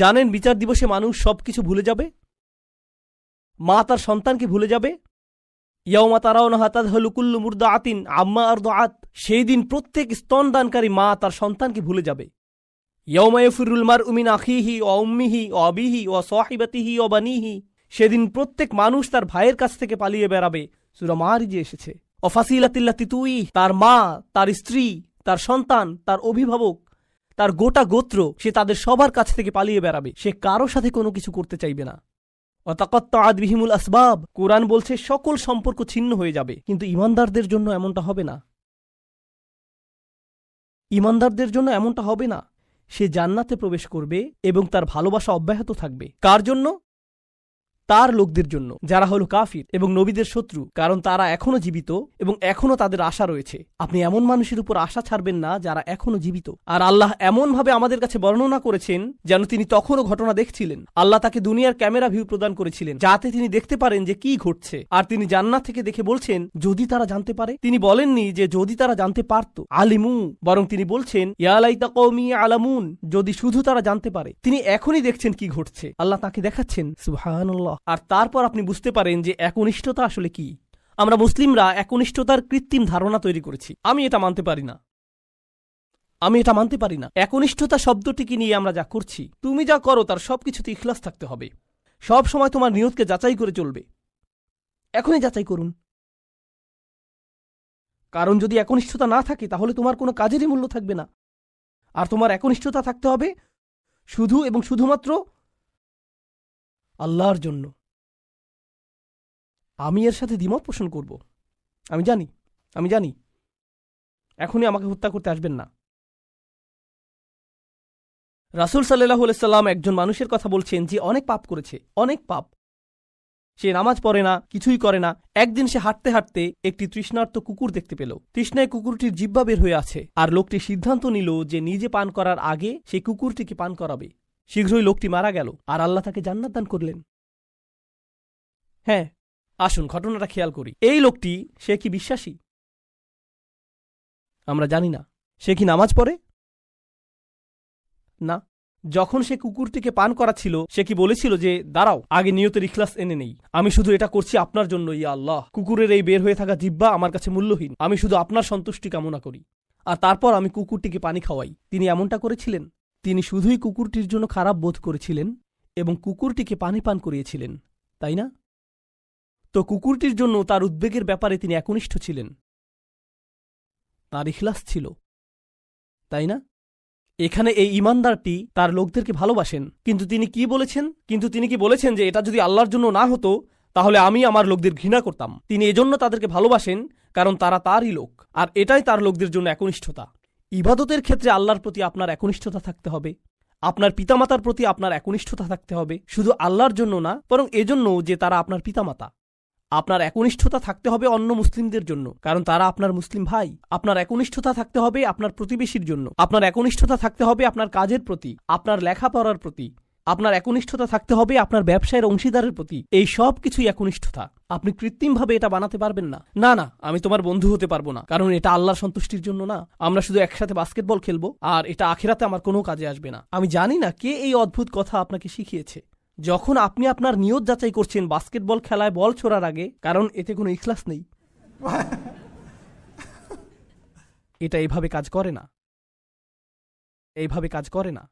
জানেন বিচার দিবসে মানুষ সবকিছু ভুলে যাবে, মা তার সন্তানকে ভুলে যাবে। ইয়াউমা তারাউনাহা তাযহালু কুল্লু মুরদিআতিন আম্মা আরদাআত, সেই দিন প্রত্যেক স্তনদানকারী মা তার সন্তানকে ভুলে যাবে। ইয়াউমা ইয়াফিরুল মারউ মিন আখিহি ওয়া উম্মিহি ওয়া আবিহি ওয়া সাহিবাতিহি ওয়া বানিহি, সেদিন প্রত্যেক মানুষ তার ভাইয়ের কাছ থেকে পালিয়ে বেড়াবে। সূরা মারিজে এসেছে। ওয়া ফাসিলাতিল্লাতি তুই, তার মা, তার স্ত্রী, তার সন্তান, তার অভিভাবক, তার গোটা গোত্র, সে তাদের সবার কাছ থেকে পালিয়ে বেড়াবে। সে কারো সাথে কোনো কিছু করতে চাইবে না। ওয়াতাকাত্তাআত বিহিমুল আসবাব, কোরআন বলছে সকল সম্পর্ক ছিন্ন হয়ে যাবে। কিন্তু ঈমানদারদের জন্য এমনটা হবে না। ঈমানদারদের জন্য এমনটা হবে না। সে জান্নাতে প্রবেশ করবে এবং তার ভালোবাসা অব্যাহত থাকবে। কার জন্য? তার লোকদের জন্য, যারা হলো কাফির এবং নবীদের শত্রু, কারণ তারা এখনো জীবিত এবং এখনো তাদের আশা রয়েছে। আপনি এমন মানুষের উপর আশা ছাড়বেন না যারা এখনো জীবিত। আর আল্লাহ এমনভাবে আমাদের কাছে বর্ণনা করেছেন যেন তিনি তখনও ঘটনা দেখছিলেন। আল্লাহ তাকে দুনিয়ার ক্যামেরা ভিউ প্রদান করেছিলেন যাতে তিনি দেখতে পারেন যে কি ঘটছে। আর তিনি জান্নাত থেকে দেখে বলছেন যদি তারা জানতে পারে। তিনি বলেননি যে যদি তারা জানতে পারত, আলিমু, বরং তিনি বলছেন ইয়া লাইতা কওমি আলামুন, যদি শুধু তারা জানতে পারে। তিনি এখনই দেখছেন কি ঘটছে, আল্লাহ তাকে দেখাচ্ছেন। সুবহানাল্লাহ। আর তারপর আপনি বুঝতে পারেন যে একনিষ্ঠতা আসলে কি। আমরা মুসলিমরা একনিষ্ঠতার কৃত্রিম ধারণা তৈরি করেছি। আমি এটা মানতে পারি না। একনিষ্ঠতা শব্দটিকে নিয়ে আমরা যা করছি, তুমি যা করো তার সবকিছুতে ইখলাস থাকতে হবে। সব সময় তোমার নিয়তকে যাচাই করে চলবে। এখনই যাচাই করুন। কারণ যদি একনিষ্ঠতা না থাকে তাহলে তোমার কোনো কাজেরই মূল্য থাকবে না। আর তোমার একনিষ্ঠতা থাকতে হবে শুধু এবং শুধুমাত্র আল্লাহর জন্য। আমি এর সাথে দ্বিমত পোষণ করব, আমি জানি। এখনই আমাকে হত্যা করতে আসবেন না। রাসূল সাল্লাল্লাহু আলাইহি সাল্লাম একজন মানুষের কথা বলছেন যে অনেক পাপ করেছে, অনেক পাপ। সে নামাজ পড়ে না, কিছুই করে না। একদিন সে হাঁটতে হাঁটতে একটি তৃষ্ণার্ত কুকুর দেখতে পেল। তৃষ্ণায় কুকুরটির জিহ্বা বের হয়ে আছে। আর লোকটি সিদ্ধান্ত নিল যে নিজে পান করার আগে সেই কুকুরটিকে পান করাবে। শীঘ্রই লোকটি মারা গেল আর আল্লাহ তাকে জান্নাত দান করলেন। হ্যাঁ, আসুন ঘটনাটা খেয়াল করি। এই লোকটি, সে কি বিশ্বাসী? আমরা জানি না। সে কি নামাজ পড়ে? না। যখন সে কুকুরটিকে পান করাচ্ছিল, সে কি বলেছিল যে দাঁড়াও, আগে নিয়তের ইখলাস এনে নেই, আমি শুধু এটা করছি আপনার জন্য, ইয়া আল্লাহ, কুকুরের এই বের হয়ে থাকা জিহ্বা আমার কাছে মূল্যহীন, আমি শুধু আপনার সন্তুষ্টি কামনা করি, আর তারপর আমি কুকুরটিকে পানি খাওয়াই। তিনি এমনটা করেছিলেন? তিনি শুধুই কুকুরটির জন্য খারাপ বোধ করেছিলেন এবং কুকুরটিকে পানি পান করিয়েছিলেন, তাই না? তো কুকুরটির জন্য তার উদ্বেগের ব্যাপারে তিনি একনিষ্ঠ ছিলেন, তার ইখলাস ছিল, তাই না? এখানে এই ঈমানদারটি তার লোকদেরকে ভালোবাসেন, কিন্তু তিনি কি বলেছেন যে এটা যদি আল্লাহর জন্য না হতো তাহলে আমি আমার লোকদের ঘৃণা করতাম। তিনি এজন্য তাদেরকে ভালোবাসেন কারণ তারা তারই লোক, আর এটাই তার লোকদের জন্য একনিষ্ঠতা। ইবাদতের ক্ষেত্রে আল্লাহর প্রতি আপনার একনিষ্ঠতা থাকতে হবে, আপনার পিতামাতার প্রতি আপনার একনিষ্ঠতা থাকতে হবে, শুধু আল্লাহর জন্য না, বরং এজন্য যে তারা আপনার পিতামাতা। আপনার একনিষ্ঠতা থাকতে হবে অন্য মুসলিমদের জন্য, কারণ তারা আপনার মুসলিম ভাই। আপনার একনিষ্ঠতা থাকতে হবে আপনার প্রতিবেশীর জন্য। আপনার একনিষ্ঠতা থাকতে হবে আপনার কাজের প্রতি, আপনার লেখাপড়ার প্রতি। আপনার একনিষ্ঠতা থাকতে হবে আপনার ব্যবসায়ের অংশীদারের প্রতি। এই সব কিছুই একনিষ্ঠতা। আপনি কৃত্রিমভাবে এটা বানাতে পারবেন না। না, আমি তোমার বন্ধু হতে পারবো না, কারণ এটা আল্লাহর সন্তুষ্টির জন্য না। আমরা শুধু একসাথে বাস্কেটবল খেলবো আর এটা আখিরাতে আমার কোনো কাজে আসবে না। আমি জানি না কে এই অদ্ভুত কথা আপনাকে শিখিয়েছে। যখন আপনি আপনার নিয়ত যাচাই করছেন বাস্কেটবল খেলায় বল ছোড়ার আগে, কারণ এতে কোনো ইখলাস নেই, এটা এইভাবে কাজ করে না।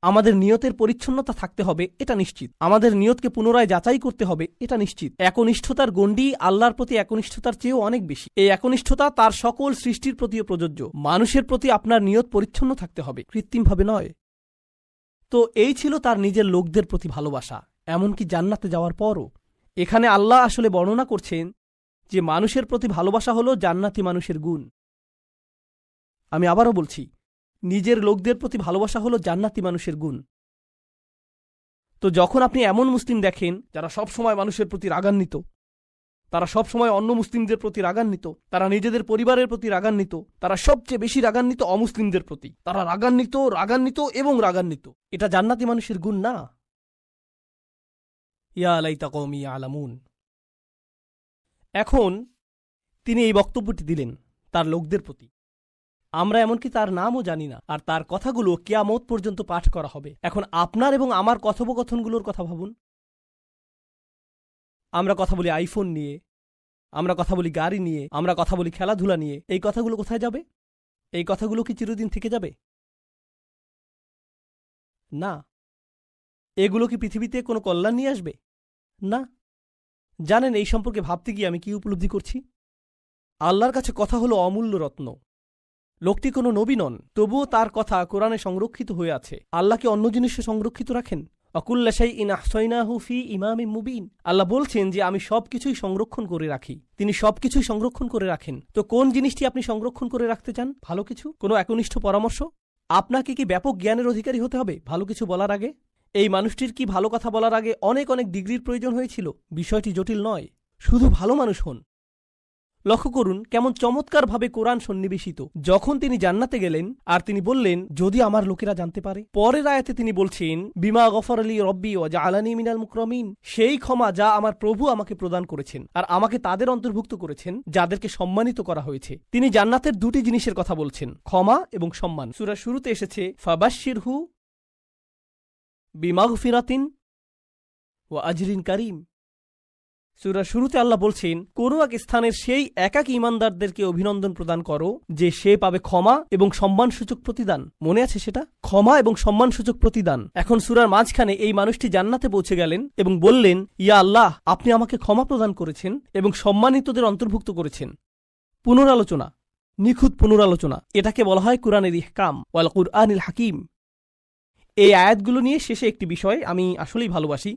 আমাদের নিয়তের পরিচ্ছন্নতা থাকতে হবে, এটা নিশ্চিত। আমাদের নিয়তকে পুনরায় যাচাই করতে হবে, এটা নিশ্চিত। একনিষ্ঠতার গণ্ডি আল্লাহর প্রতি একনিষ্ঠতার চেয়েও অনেক বেশি। এই একনিষ্ঠতা তার সকল সৃষ্টির প্রতিও প্রযোজ্য। মানুষের প্রতি আপনার নিয়ত পরিচ্ছন্ন থাকতে হবে, কৃত্রিমভাবে নয়। তো এই ছিল তার নিজের লোকদের প্রতি ভালোবাসা, এমনকি জান্নাতে যাওয়ার পরও। এখানে আল্লাহ আসলে বর্ণনা করছেন যে মানুষের প্রতি ভালোবাসা হলো জান্নাতি মানুষের গুণ। আমি আবারও বলছি, নিজের লোকদের প্রতি ভালোবাসা হলো জান্নাতি মানুষের গুণ। তো যখন আপনি এমন মুসলিম দেখেন যারা সব সময় মানুষের প্রতি রাগান্বিত, তারা সব সময় অন্য মুসলিমদের প্রতি রাগান্বিত, তারা নিজেদের পরিবারের প্রতি রাগান্বিত, তারা সবচেয়ে বেশি রাগান্বিত অমুসলিমদের প্রতি, তারা রাগান্বিত, এটা জান্নাতি মানুষের গুণ না। ইয়া লাইতা কওমি ইয়ালামুন। এখন তিনি এই বক্তব্যটি দিলেন তার লোকদের প্রতি। আমরা এমনকি তার নামও জানি না, আর তার কথাগুলো কিয়ামত পর্যন্ত পাঠ করা হবে। এখন আপনার এবং আমার কথোপকথনগুলোর কথা ভাবুন। আমরা কথা বলি আইফোন নিয়ে, আমরা কথা বলি গাড়ি নিয়ে, আমরা কথা বলি খেলাধুলা নিয়ে। এই কথাগুলো কোথায় যাবে? এই কথাগুলো কি চিরদিন থেকে যাবে? না। এগুলো কি পৃথিবীতে কোনো কল্যাণ নিয়ে আসবে? না। জানেন এই সম্পর্কে ভাবতে গিয়ে আমি কি উপলব্ধি করছি? আল্লাহর কাছে কথা হলো অমূল্য রত্ন। লোকটি কোনো নবী নন, তবুও তার কথা কোরআনে সংরক্ষিত হয়ে আছে। আল্লাহ কি অন্য জিনিসে সংরক্ষিত রাখেন? অকুল্লা শাইইন আহসাইনাহু ফি ইমামিম মুবিন। আল্লাহ বলছেন যে আমি সবকিছুই সংরক্ষণ করে রাখি। তিনি সবকিছুই সংরক্ষণ করে রাখেন। তো কোন জিনিসটি আপনি সংরক্ষণ করে রাখতে চান? ভালো কিছু, কোনো একনিষ্ঠ পরামর্শ? আপনাকে কি ব্যাপক জ্ঞানের অধিকারী হতে হবে ভালো কিছু বলার আগে? এই মানুষটির কি ভালো কথা বলার আগে অনেক অনেক ডিগ্রির প্রয়োজন হয়েছিল? বিষয়টি জটিল নয়, শুধু ভালো মানুষ হন। লক্ষ্য করুন কেমন চমৎকারভাবে কোরআন সন্নিবেশিত। যখন তিনি জান্নাতে গেলেন আর তিনি বললেন যদি আমার লোকেরা জানতে পারে, পরের আয়াতে তিনি বলছেন বিমা গফর আলী রব্বি ও জাআলানি মিনাল মুকরামিন, সেই ক্ষমা যা আমার প্রভু আমাকে প্রদান করেছেন আর আমাকে তাদের অন্তর্ভুক্ত করেছেন যাদেরকে সম্মানিত করা হয়েছে। তিনি জান্নাতের দুটি জিনিসের কথা বলছেন, ক্ষমা এবং সম্মান। সূরার শুরুতে এসেছে ফাবাশশিরহু বিমাগফিরাতিন ওয়া আজরিন কারীম। সূরার শুরুতে আল্লাহ বলছেন কোন এক স্থানের সেই একাকী ঈমানদারদেরকে অভিনন্দন প্রদান করো যে সে পাবে ক্ষমা এবং সম্মানসূচক প্রতিদান। মনে আছে সেটা? ক্ষমা এবং সম্মানসূচক প্রতিদান। এখন সূরার মাঝখানে এই মানুষটি জান্নাতে পৌঁছে গেলেন এবং বললেন ইয়া আল্লাহ, আপনি আমাকে ক্ষমা প্রদান করেছেন এবং সম্মানিতদের অন্তর্ভুক্ত করেছেন। পুনরালোচনা, নিখুঁত পুনরালোচনা, এটাকে বলা হয় কুরআনের ইহকাম ওয়াল কুরআনিল হাকিম। এই আয়াতগুলো নিয়ে শেষে একটি বিষয় আমি আসলেই ভালোবাসি,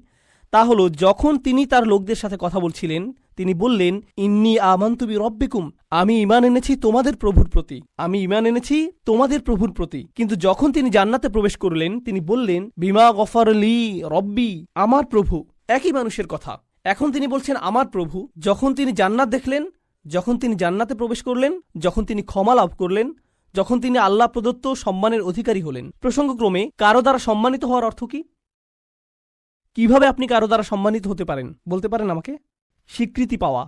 তা হলো যখন তিনি তার লোকদের সাথে কথা বলছিলেন তিনি বললেন ইন্নী আমানতু বিরব্বিকুম, আমি ঈমান এনেছি তোমাদের প্রভুর প্রতি, আমি ঈমান এনেছি তোমাদের প্রভুর প্রতি। কিন্তু যখন তিনি জান্নাতে প্রবেশ করলেন তিনি বললেন বিমা গফর লি রব্বি, আমার প্রভু। একই মানুষের কথা। এখন তিনি বলছেন আমার প্রভু। যখন তিনি জান্নাত দেখলেন, যখন তিনি জান্নাতে প্রবেশ করলেন, যখন তিনি ক্ষমা লাভ করলেন, যখন তিনি আল্লাহ প্রদত্ত সম্মানের অধিকারী হলেন। প্রসঙ্গক্রমে কারো দ্বারা সম্মানিত হওয়ার অর্থ কি? কিভাবে আপনি কারো দ্বারা সম্মানিত হতে পারেন বলতে পারেন আমাকে? স্বীকৃতি পাওয়া।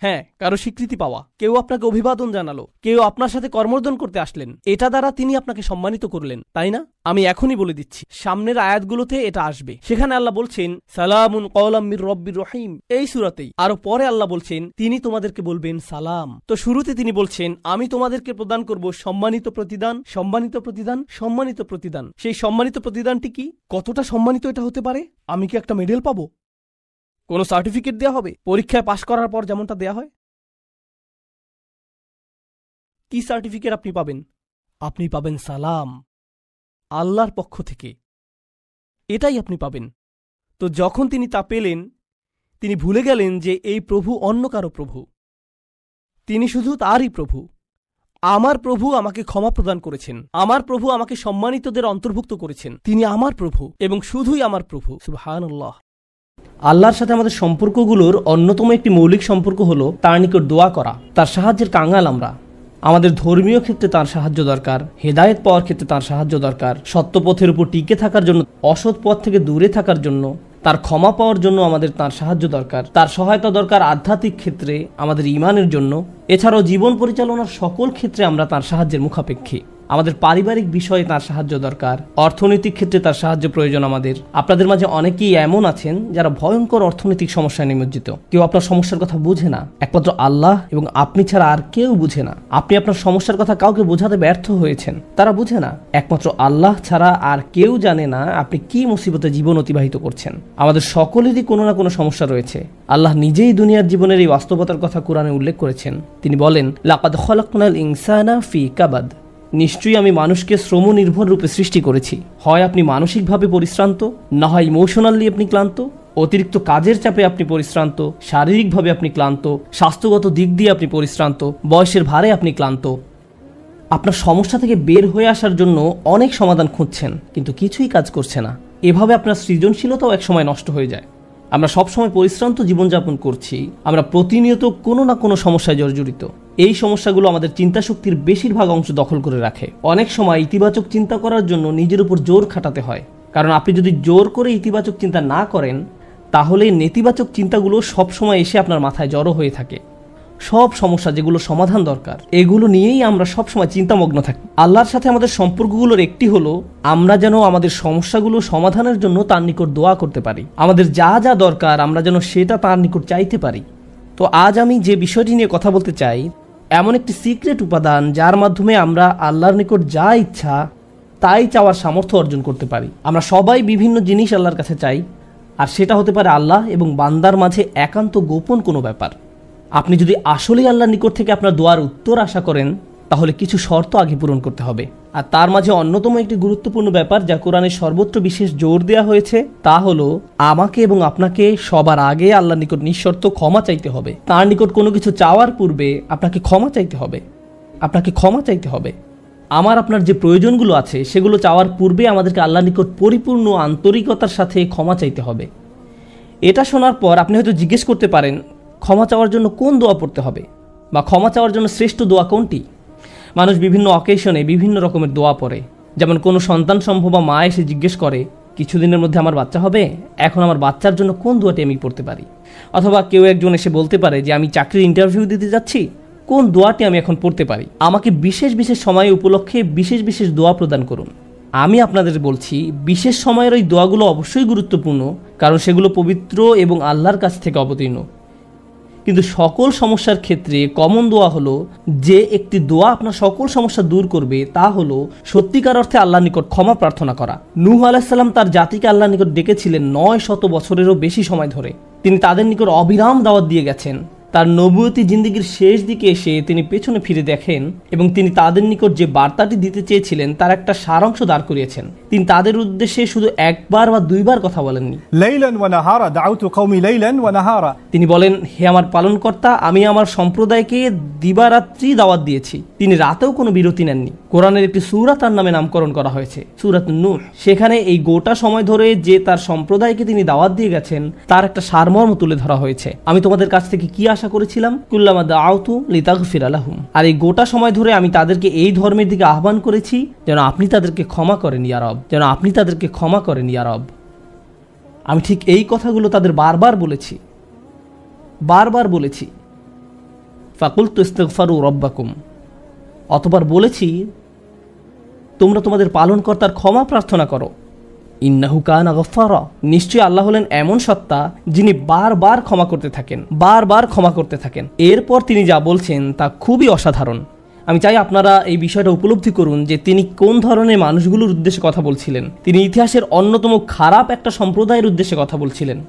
হ্যাঁ, কারো স্বীকৃতি পাওয়া। কেউ আপনাকে অভিবাদন জানালো, কেউ আপনার সাথে কর্মর্দন করতে আসলেন, এটা দ্বারা তিনি আপনাকে সম্মানিত করলেন, তাই না? আমি এখনই বলে দিচ্ছি সামনের আয়াতগুলোতে এটা আসবে। সেখানে আল্লাহ বলছেন সালামুন কওলাম মির রব্বির রহিম, এই সূরাতেই। আরো পরে আল্লাহ বলছেন তিনি তোমাদেরকে বলবেন সালাম। তো শুরুতে তিনি বলছেন আমি তোমাদেরকে প্রদান করব সম্মানিত প্রতিদান, সম্মানিত প্রতিদান, সম্মানিত প্রতিদান। সেই সম্মানিত প্রতিদানটি কি? কতটা সম্মানিত এটা হতে পারে? আমি কি একটা মেডেল পাবো? কোনো সার্টিফিকেট দেয়া হবে পরীক্ষায় পাশ করার পর যেমনটা দেয়া হয়? কি সার্টিফিকেট আপনি পাবেন? আপনি পাবেন সালাম, আল্লাহর পক্ষ থেকে। এটাই আপনি পাবেন। তো যখন তিনি তা পেলেন তিনি ভুলে গেলেন যে এই প্রভু অন্য কারো প্রভু, তিনি শুধু তারই প্রভু। আমার প্রভু আমাকে ক্ষমা প্রদান করেছেন, আমার প্রভু আমাকে সম্মানিতদের অন্তর্ভুক্ত করেছেন, তিনি আমার প্রভু এবং শুধুই আমার প্রভু। সুবহানাল্লাহ। আল্লাহর সাথে আমাদের সম্পর্কগুলোর অন্যতম একটি মৌলিক সম্পর্ক হলো তার নিকট দোয়া করা। তার সাহায্যের কাঙ্গাল আমরা। আমাদের ধর্মীয় ক্ষেত্রে তার সাহায্য দরকার, হেদায়েত পাওয়ার ক্ষেত্রে তার সাহায্য দরকার, সত্য পথের উপর টিকে থাকার জন্য, অসৎ পথ থেকে দূরে থাকার জন্য, তার ক্ষমা পাওয়ার জন্য আমাদের তার সাহায্য দরকার, তার সহায়তা দরকার আধ্যাত্মিক ক্ষেত্রে আমাদের ঈমানের জন্য। এছাড়াও জীবন পরিচালনার সকল ক্ষেত্রে আমরা তার সাহায্যের মুখাপেক্ষী। আমাদের পারিবারিক বিষয়ে তার সাহায্য দরকার, অর্থনৈতিক ক্ষেত্রে তার সাহায্য প্রয়োজন আমাদের। আপনাদের মাঝে অনেকেই এমন আছেন যারা ভয়ঙ্কর অর্থনৈতিক সমস্যায় নিমজ্জিত। কেউ আপনার সমস্যার কথা বুঝে না, একমাত্র আল্লাহ এবং আপনি ছাড়া আর কেউ বুঝে না। আপনি আপনার সমস্যার কথা কাউকে বোঝাতে ব্যর্থ হয়েছেন, তারা বুঝে না। একমাত্র আল্লাহ ছাড়া আর কেউ জানে না আপনি কি মুসিবতে জীবন অতিবাহিত করছেন। আমাদের সকলেরই কোনো না কোনো সমস্যা রয়েছে। আল্লাহ নিজেই দুনিয়ার জীবনের এই বাস্তবতার কথা কোরআনে উল্লেখ করেছেন। তিনি বলেন লাকাদ খলাকনাল ইনসানা ফি কাবাদ, নিশ্চয়ই আমি মানুষকে শ্রম নির্ভর রূপে সৃষ্টি করেছি। হয় আপনি মানসিকভাবে পরিশ্রান্ত, না হয় ইমোশনালি আপনি ক্লান্ত। অতিরিক্ত কাজের চাপে আপনি পরিশ্রান্ত, শারীরিকভাবে আপনি ক্লান্ত, স্বাস্থ্যগত দিক দিয়ে আপনি পরিশ্রান্ত, বয়সের ভারে আপনি ক্লান্ত। আপনার সমস্যা থেকে বের হয়ে আসার জন্য অনেক সমাধান খুঁজছেন, কিন্তু কিছুই কাজ করছে না। এভাবে আপনার সৃজনশীলতাও একসময় নষ্ট হয়ে যায়। আমরা সবসময় পরিশ্রান্ত জীবনযাপন করছি, আমরা প্রতিনিয়ত কোনো না কোনো সমস্যায় জর্জরিত। এই সমস্যাগুলো আমাদের চিন্তাশক্তির বেশিরভাগ অংশ দখল করে রাখে। অনেক সময় ইতিবাচক চিন্তা করার জন্য নিজের উপর জোর খাটাতে হয়, কারণ আপনি যদি জোর করে ইতিবাচক চিন্তা না করেন তাহলে নেতিবাচক চিন্তাগুলো সবসময় এসে আপনার মাথায় জড়ো হয়ে থাকে। সব সমস্যা যেগুলো সমাধান দরকার এগুলো নিয়েই আমরা সবসময় চিন্তামগ্ন থাকি। আল্লাহর সাথে আমাদের সম্পর্কগুলোর একটি হলো আমরা যেন আমাদের সমস্যাগুলো সমাধানের জন্য তার নিকট দোয়া করতে পারি, আমাদের যা যা দরকার আমরা যেন সেটা তার নিকট চাইতে পারি। তো আজ আমি যে বিষয়টি নিয়ে কথা বলতে চাই এমন একটি সিক্রেট উপাদান যার মাধ্যমে আমরা আল্লাহর নিকট যা ইচ্ছা তাই চাওয়ার সামর্থ্য অর্জন করতে পারি। আমরা সবাই বিভিন্ন জিনিস আল্লাহর কাছে চাই, আর সেটা হতে পারে আল্লাহ এবং বান্দার মাঝে একান্ত গোপন কোনো ব্যাপার। আপনি যদি আসলেই আল্লাহর নিকট থেকে আপনার দোয়ার উত্তর আশা করেন তাহলে কিছু শর্ত আগে পূরণ করতে হবে। আর তার মাঝে অন্যতম একটি গুরুত্বপূর্ণ ব্যাপার যা কোরআনের সর্বত্র বিশেষ জোর দেওয়া হয়েছে তা হলো আমাকে এবং আপনাকে সবার আগে আল্লাহর নিকট নিঃশর্ত ক্ষমা চাইতে হবে। তার নিকট কোনো কিছু চাওয়ার পূর্বে আপনাকে ক্ষমা চাইতে হবে, আপনাকে ক্ষমা চাইতে হবে। আমার আপনার যে প্রয়োজনগুলো আছে সেগুলো চাওয়ার পূর্বে আমাদেরকে আল্লাহর নিকট পরিপূর্ণ আন্তরিকতার সাথে ক্ষমা চাইতে হবে। এটা শোনার পর আপনি হয়তো জিজ্ঞেস করতে পারেন ক্ষমা চাওয়ার জন্য কোন দোয়া পড়তে হবে বা ক্ষমা চাওয়ার জন্য শ্রেষ্ঠ দোয়া কোনটি। মানুষ বিভিন্ন অকেশনে বিভিন্ন রকমের দোয়া পড়ে। যেমন কোনো সন্তান সম্ভবা মা এসে জিজ্ঞেস করে কিছুদিনের মধ্যে আমার বাচ্চা হবে, এখন আমার বাচ্চার জন্য কোন দোয়াটি আমি পড়তে পারি। অথবা কেউ একজন এসে বলতে পারে যে আমি চাকরির ইন্টারভিউ দিতে যাচ্ছি, কোন দোয়াটি আমি এখন পড়তে পারি, আমাকে বিশেষ বিশেষ সময় উপলক্ষে বিশেষ বিশেষ দোয়া প্রদান করুন। আমি আপনাদের বলছি বিশেষ সময়ের ওই দোয়াগুলো অবশ্যই গুরুত্বপূর্ণ, কারণ সেগুলো পবিত্র এবং আল্লাহর কাছ থেকে অবতীর্ণ। কিন্তু সকল সমস্যার ক্ষেত্রে কমন দোয়া হলো যে একটি দোয়া আপনার সকল সমস্যা দূর করবে, তা হলো সত্যিকার অর্থে আল্লাহর নিকট ক্ষমা প্রার্থনা করা। নূহ আলাইহিস সালাম তার জাতিকে আল্লাহর নিকট ডেকেছিলেন 900 বছরেরও বেশি সময় ধরে। তিনি তাদের নিকট অবিরাম দাওয়াত দিয়ে গেছেন। তার নবুয়তি জিন্দেগির শেষ দিকে এসে তিনি পেছনে ফিরে দেখেন এবং তিনি তাদের নিকট যে বার্তাটি দিতে চেয়েছিলেন তার একটা সারাংশ দাঁড় করিয়েছেন। তিনি তাদের উদ্দেশ্যে শুধু একবার বা দুইবার কথা বলেননি। লাইলান ওয়া নাহারা দাউতু কওমি লাইলান ওয়া নাহারা, তিনি বলেন হে আমার পালনকর্তা, আমি আমার সম্প্রদায়কে দিবারাত্রি দাওয়াত দিয়েছি। তিনি রাতেও কোনো বিরতি নেননি। কোরআনের একটি সূরা তার নামে নামকরণ করা হয়েছে, সূরাতুন নূহ। সেখানে এই গোটা সময় ধরে যে তার সম্প্রদায়কে তিনি দাওয়াত দিয়ে গেছেন তার একটা সারমর্ম তুলে ধরা হয়েছে। আমি তোমাদের কাছ থেকে কি আশা করেছিলাম? কুল্লামা দাআউতু লিতাগফিরা লাহুম। আর এই গোটা সময় ধরে আমি তাদেরকে এই ধর্মের দিকে আহ্বান করেছি যেন আপনি তাদেরকে ক্ষমা করেন ইয়া রব, যেন আপনি তাদেরকে ক্ষমা করেন ইয়া রব। আমি ঠিক এই কথাগুলো তাদের বারবার বলেছি, বারবার বলেছি। ফাকুলতু ইস্তিগফারু রাব্বাকুম, অতবার বলেছি তোমরা তোমাদের পালনকর্তার ক্ষমা প্রার্থনা করো। ইন্নাহু কানা গফফারা, নিশ্চয়ই আল্লাহ হলেন এমন সত্তা যিনি বারবার ক্ষমা করতে থাকেন, বারবার ক্ষমা করতে থাকেন। এরপর তিনি যা বলছেন তা খুবই অসাধারণ। আমি চাই আপনারা এই বিষয়টা উপলব্ধি করুন যে তিনি কোন ধরনের মানুষগুলোর উদ্দেশ্যে কথা বলছিলেন। তিনি ইতিহাসের অন্যতম খারাপ একটা সম্প্রদায়ের উদ্দেশ্যে কথা বলছিলেন।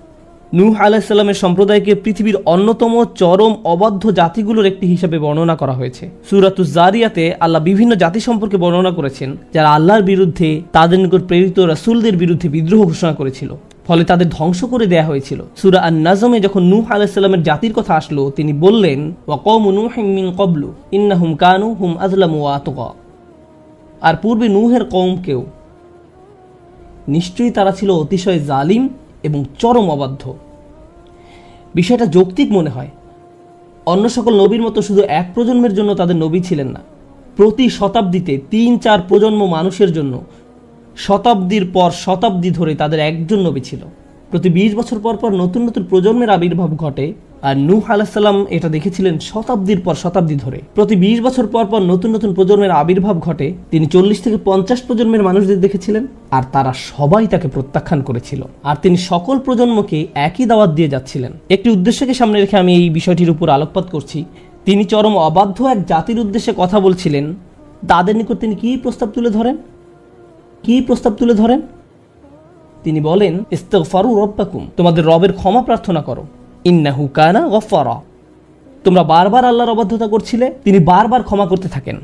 নূহ আলাইহিস সালামের সম্প্রদায়কে পৃথিবীর অন্যতম চরম অবাধ্য জাতিগুলোর একটি হিসাবে বর্ণনা করা হয়েছে। সূরাতুজ জারিয়াতে আল্লাহ বিভিন্ন জাতি সম্পর্কে বর্ণনা করেছেন যারা আল্লাহর বিরুদ্ধে, তাদের নিকট প্রেরিত রাসূলদের বিরুদ্ধে বিদ্রোহ ঘোষণা করেছিল, ফলে তাদের ধ্বংস করে দেয়া হয়েছিল। সূরা আন-নাজমে যখন নূহ আলাইহিস সালামের জাতির কথা আসলো তিনি বললেন ওয়া কওমু নূহিম মিন ক্বাবলু ইন্নাহুম কানু হুম আযলামু ওয়া আতগা, আর পূর্বে নূহের কওমকেও, নিশ্চয়ই তারা ছিল অতিশয় জালিম এবং চরম অবাধ্য। বিষয়টা যৌক্তিক মনে হয়। অন্য সকল নবীর মতো শুধু এক প্রজন্মের জন্য তাদের নবী ছিলেন না, প্রতি শতাব্দীতে ৩-৪ প্রজন্ম মানুষের জন্য শতাব্দীর পর শতাব্দী ধরে তাদের একজন নবী ছিল। প্রতি ২০ বছর পর পর নতুন নতুন প্রজন্মের আবির্ভাব ঘটে, আর নূহ আলাইহিস সালাম এটা দেখেছিলেন শতাব্দীর পর শতাব্দী ধরে। প্রতি ২০ বছর পর পর নতুন নতুন প্রজন্মের আবির্ভাব ঘটে। তিনি ৪০ থেকে ৫০ প্রজন্মের মানুষদের দেখেছিলেন, আর তারা সবাই তাকে প্রত্যাখ্যান করেছিল। আর তিনি সকল প্রজন্মকে একই দাওয়াত দিয়ে যাচ্ছিলেন। একটি উদ্দেশ্যকে সামনে রেখে আমি এই বিষয়টির উপর আলোকপাত করছি। তিনি চরম অবাধ্য এক জাতির উদ্দেশ্যে কথা বলছিলেন। তাদের নিকট তিনি কি প্রস্তাব তুলে ধরেন? কি প্রস্তাব তুলে ধরেন? তিনি বলেন ইস্তিগফারু রাব্বাকুম, তোমাদের রবের ক্ষমা প্রার্থনা করো। ইন্নাহু কানা গফফারা, তোমরা বারবার আল্লাহর অবাধ্যতা করছিলে, তিনি বারবার ক্ষমা করতে থাকেন।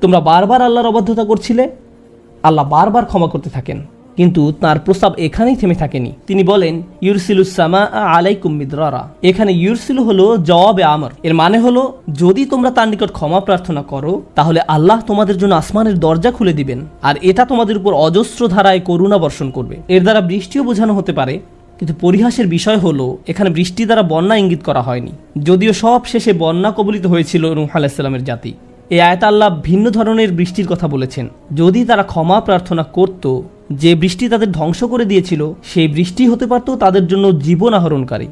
তোমরা বারবার আল্লাহর অবাধ্যতা করছিলে, আল্লাহ বারবার ক্ষমা করতে থাকেন। কিন্তু তার প্রস্তাব এখানেই থেমে থাকেনি। তিনি বলেন ইউরসিলুস সামাআ আলাইকুম মিদরারা। এখানে ইউরসিলু হলো জওয়াবে আমর। এর মানে হলো যদি তোমরা তার নিকট ক্ষমা প্রার্থনা করো তাহলে আল্লাহ তোমাদের জন্য আসমানের দরজা খুলে দিবেন, আর এটা তোমাদের উপর অজস্র ধারায় করুণা বর্ষণ করবে। এর দ্বারা বৃষ্টিও বোঝানো হতে পারে, কিন্তু পরিহাসের বিষয় হলো এখানে বৃষ্টি দ্বারা বন্যা ইঙ্গিত করা হয়নি, যদিও সব শেষে বন্যা কবলিত হয়েছিল নূহ আলাইহিস সালামের জাতি। এই আয়াতে আল্লাহ ভিন্ন ধরনের বৃষ্টির কথা বলেছেন। যদি তারা ক্ষমা প্রার্থনা করত, যে বৃষ্টি তাদের ধ্বংস করে দিয়েছিল সেই বৃষ্টি হতে পারত তাদের জন্য জীবন আহরণকারী।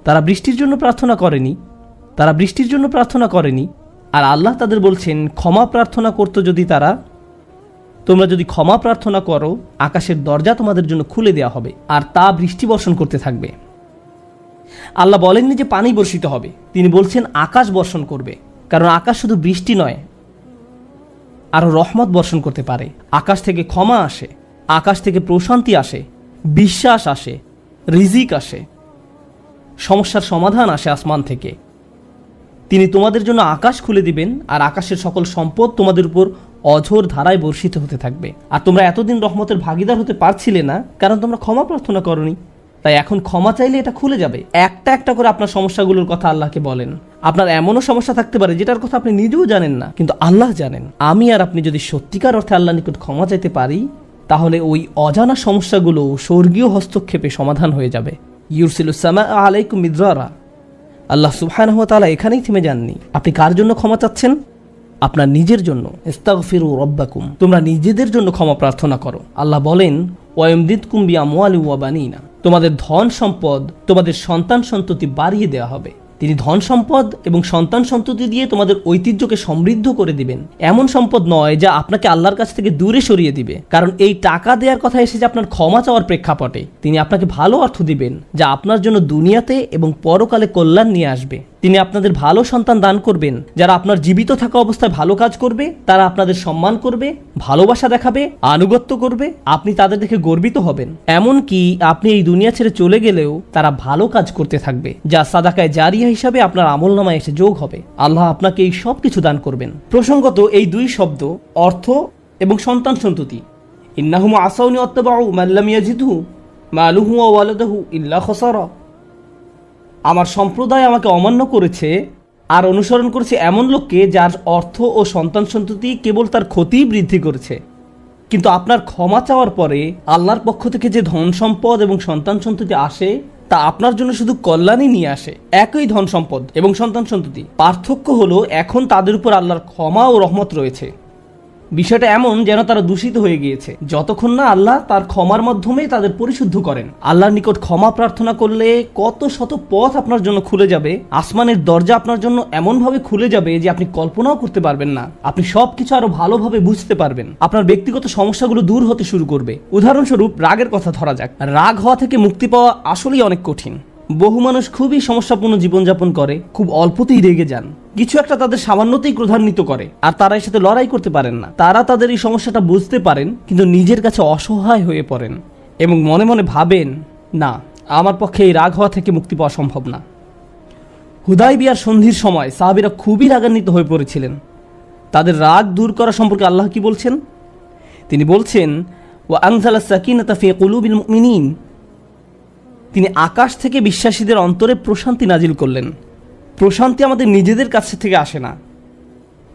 তারা বৃষ্টির জন্য প্রার্থনা করেনি, তারা বৃষ্টির জন্য প্রার্থনা করেনি, আর আল্লাহ তাদের বলছেন ক্ষমা প্রার্থনা করতো যদি তোমরা যদি ক্ষমা প্রার্থনা করো, আকাশের দরজা তোমাদের জন্য খুলে দেওয়া হবে আর তা বৃষ্টি বর্ষণ করতে থাকবে। আল্লাহ বলেননি যে পানি বর্ষিত হবে, তিনি বলছেন আকাশ বর্ষণ করবে, কারণ আকাশ শুধু বৃষ্টি নয়, আরো রহমত বর্ষণ করতে পারে। আকাশ থেকে ক্ষমা আসে, আকাশ থেকে প্রশান্তি আসে, বিশ্বাস আসে, রিজিক আসে, সমস্যার সমাধান আসে আসমান থেকে। তিনি তোমাদের জন্য আকাশ খুলে দিবেন আর আকাশের সকল সম্পদ তোমাদের উপর অঝোর ধারায় বর্ষিত হতে থাকবে। আর তোমরা এতদিন রহমতের ভাগিদার হতে পারছিলে না, কারণ তোমরা ক্ষমা প্রার্থনা করনি। তাই এখন ক্ষমা চাইলে এটা খুলে যাবে। একটা একটা করে আপনার সমস্যাগুলোর কথা আল্লাহকে বলেন। আপনার এমনও সমস্যা থাকতে পারে যেটার কথা আপনি নিজেও জানেন না, কিন্তু আল্লাহ জানেন। আমি আর আপনি যদি সত্যিকার অর্থে আল্লাহর নিকট ক্ষমা চাইতে পারি, তাহলে ওই অজানা সমস্যাগুলো স্বর্গীয় হস্তক্ষেপে সমাধান হয়ে যাবে। ইউরসিলুস সামা আলাইকুম মিদরারা। আল্লাহ সুবহানাহু ওয়া তাআলা এখানেই থেমে যাননি। আপনি কার জন্য ক্ষমা চাচ্ছেন? আপনার নিজের জন্য। ইস্তাগফিরু রাব্বাকুম, তোমরা নিজেদের জন্য ক্ষমা প্রার্থনা করো। আল্লাহ বলেন ওয়ায়ুমদিদকুম বিআমওয়ালিন ওয়া বানিনা, তোমাদের ধন সম্পদ, তোমাদের সন্তান সন্ততি বাড়িয়ে দেওয়া হবে। তিনি ধন সম্পদ এবং সন্তান সন্ততি দিয়ে তোমাদের ঐতিহ্যকে সমৃদ্ধ করে দিবেন। এমন সম্পদ নয় যা আপনাকে আল্লাহর কাছ থেকে দূরে সরিয়ে দিবে, কারণ এই টাকা দেওয়ার কথা এসেছে আপনার ক্ষমা চাওয়ার প্রেক্ষাপটে। তিনি আপনাকে ভালো অর্থ দিবেন যা আপনার জন্য দুনিয়াতে এবং পরকালে কল্যাণ নিয়ে আসবে। তিনি আপনাদের ভালো সন্তান দান করবেন যারা আপনার জীবিত থাকা অবস্থায় ভালো কাজ করবে, তারা আপনাদের সম্মান করবে, ভালোবাসা দেখাবে, আনুগত্য করবে, আপনি তাদের দেখে গর্বিত হবেন। এমনকি আপনি এই দুনিয়া ছেড়ে চলে গেলেও তারা ভালো কাজ করতে থাকবে, যা সাদাকায়ে জারিয়া হিসাবে আপনার আমলনামায় এসে যোগ হবে। আল্লাহ আপনাকে এই সব কিছু দান করবেন। প্রসঙ্গত এই দুই শব্দ অর্থ এবং সন্তান সন্ততি। ইন্নাহুম আসাউনি ওয়াত্তাবাউ মান লাম ইয়াজিদহু মালুহু ওয়া ওয়ালাদুহু ইল্লা খাসারা। আমার সম্প্রদায় আমাকে অমান্য করেছে আর অনুসরণ করেছে এমন লোককে যার অর্থ ও সন্তান সন্ততি কেবল তার ক্ষতি বৃদ্ধি করেছে। কিন্তু আপনার ক্ষমা চাওয়ার পরে আল্লাহর পক্ষ থেকে যে ধন সম্পদ এবং সন্তান সন্ততি আসে, তা আপনার জন্য শুধু কল্যাণই নিয়ে আসে। একই ধন সম্পদ এবং সন্তান সন্ততি, পার্থক্য হলো এখন তাদের উপর আল্লাহর ক্ষমা ও রহমত রয়েছে। বিষয়টা এমন যেন তারা দূষিত হয়ে গিয়েছে, যতক্ষণ না আল্লাহ তার ক্ষমার মাধ্যমে তাদের পরিশুদ্ধ করেন। আল্লাহর নিকট ক্ষমা প্রার্থনা করলে কত শত পথ আপনার জন্য খুলে যাবে। আসমানের দরজা আপনার জন্য এমনভাবে খুলে যাবে যে আপনি কল্পনাও করতে পারবেন না। আপনি সবকিছু আরো ভালোভাবে বুঝতে পারবেন। আপনার ব্যক্তিগত সমস্যাগুলো দূর হতে শুরু করবে। উদাহরণস্বরূপ রাগের কথা ধরা যাক। রাগ হওয়া থেকে মুক্তি পাওয়া আসলেই অনেক কঠিন। বহু মানুষ খুবই সমস্যাপূর্ণ জীবনযাপন করে, খুব অল্পতেই রেগে যান, কিছু একটা তাদের সামান্যতেই ক্রোধান্বিত করে, আর তারা এর সাথে লড়াই করতে পারেন না। তারা তাদের এই সমস্যাটা বুঝতে পারেন, কিন্তু নিজের কাছে অসহায় হয়ে পড়েন এবং মনে মনে ভাবেন, না, আমার পক্ষে এই রাগ হওয়া থেকে মুক্তি পাওয়া সম্ভব না। হুদায়বিয়ার সন্ধির সময় সাহাবীরা খুবই রাগান্বিত হয়ে পড়েছিলেন। তাদের রাগ দূর করা সম্পর্কে আল্লাহ কি বলছেন? তিনি বলছেন ওয়া আনজালাস সাকিনাতা ফি কুলুবিল মুমিনিন, তিনি আকাশ থেকে বিশ্বাসীদের অন্তরে প্রশান্তি নাজিল করলেন। প্রশান্তি আমাদের নিজেদের কাছ থেকে আসে না,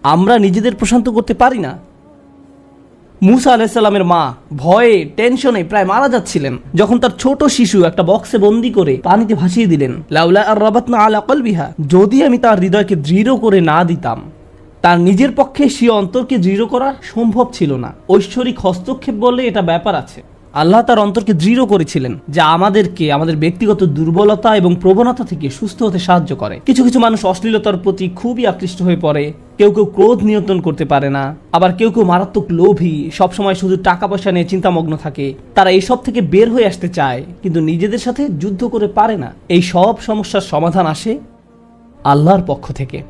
আমরা নিজেদের প্রশান্ত করতে পারি না। মুসা আলাইহিস সালামের মা ভয়ে টেনশনে প্রায় মারা যাচ্ছিলেন, যখন তার ছোট শিশু একটা বক্সে বন্দি করে পানিতে ভাসিয়ে দিলেন। লাউলা আর রাবাতনা আলা কলবিহা, যদি আমি তার হৃদয়কে দৃঢ় করে না দিতাম। তার নিজের পক্ষে সে অন্তরকে দৃঢ় করা সম্ভব ছিল না। ঐশ্বরিক হস্তক্ষেপ বললে এটা ব্যাপার আছে। আল্লাহ তার অন্তরকে দৃঢ় করেছিলেন, যা আমাদেরকে আমাদের ব্যক্তিগত দুর্বলতা এবং প্রবণতা থেকে সুস্থ হতে সাহায্য করে। কিছু কিছু মানুষ অশ্লীলতার প্রতি খুবই আকৃষ্ট হয়ে পড়ে, কেউ কেউ ক্রোধ নিয়ন্ত্রণ করতে পারে না, আবার কেউ কেউ মারাত্মক লোভী, সবসময় শুধু টাকা পয়সা নিয়ে চিন্তামগ্ন থাকে। তারা এইসব থেকে বের হয়ে আসতে চায়, কিন্তু নিজেদের সাথে যুদ্ধ করে পারে না। এই সব সমস্যার সমাধান আসে আল্লাহর পক্ষ থেকে।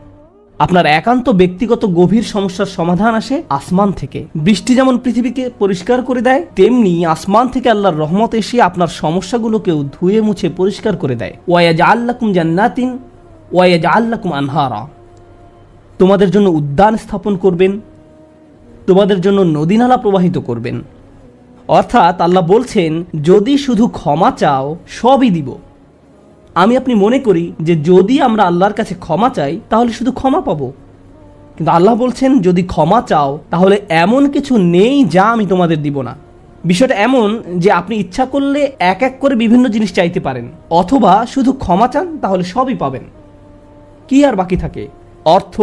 আপনার একান্ত ব্যক্তিগত গভীর সমস্যার সমাধান আসে আসমান থেকে। বৃষ্টি যেমন পৃথিবীকে পরিষ্কার করে দেয়, তেমনি আসমান থেকে আল্লাহর রহমত এসে আপনার সমস্যাগুলোকেও ধুয়ে মুছে পরিষ্কার করে দেয়। ওয়ায়াজআল লাকুম জান্নাতিন ওয়ায়াজআল লাকুম আনহারা, তোমাদের জন্য উদ্যান স্থাপন করবেন, তোমাদের জন্য নদী নালা প্রবাহিত করবেন। অর্থাৎ আল্লাহ বলছেন, যদি শুধু ক্ষমা চাও সবই দিব। আমি আপনি মনে করি যে যদি আমরা আল্লাহর কাছে ক্ষমা চাই তাহলে শুধু ক্ষমা পাবো, কিন্তু আল্লাহ বলছেন যদি ক্ষমা চাও তাহলে এমন কিছু নেই যা আমি তোমাদের দিব না। বিষয়টা এমন যে আপনি ইচ্ছা করলে এক এক করে বিভিন্ন জিনিস চাইতে পারেন, অথবা শুধু ক্ষমা চান তাহলে সবই পাবেন। কি আর বাকি থাকে? অর্থ,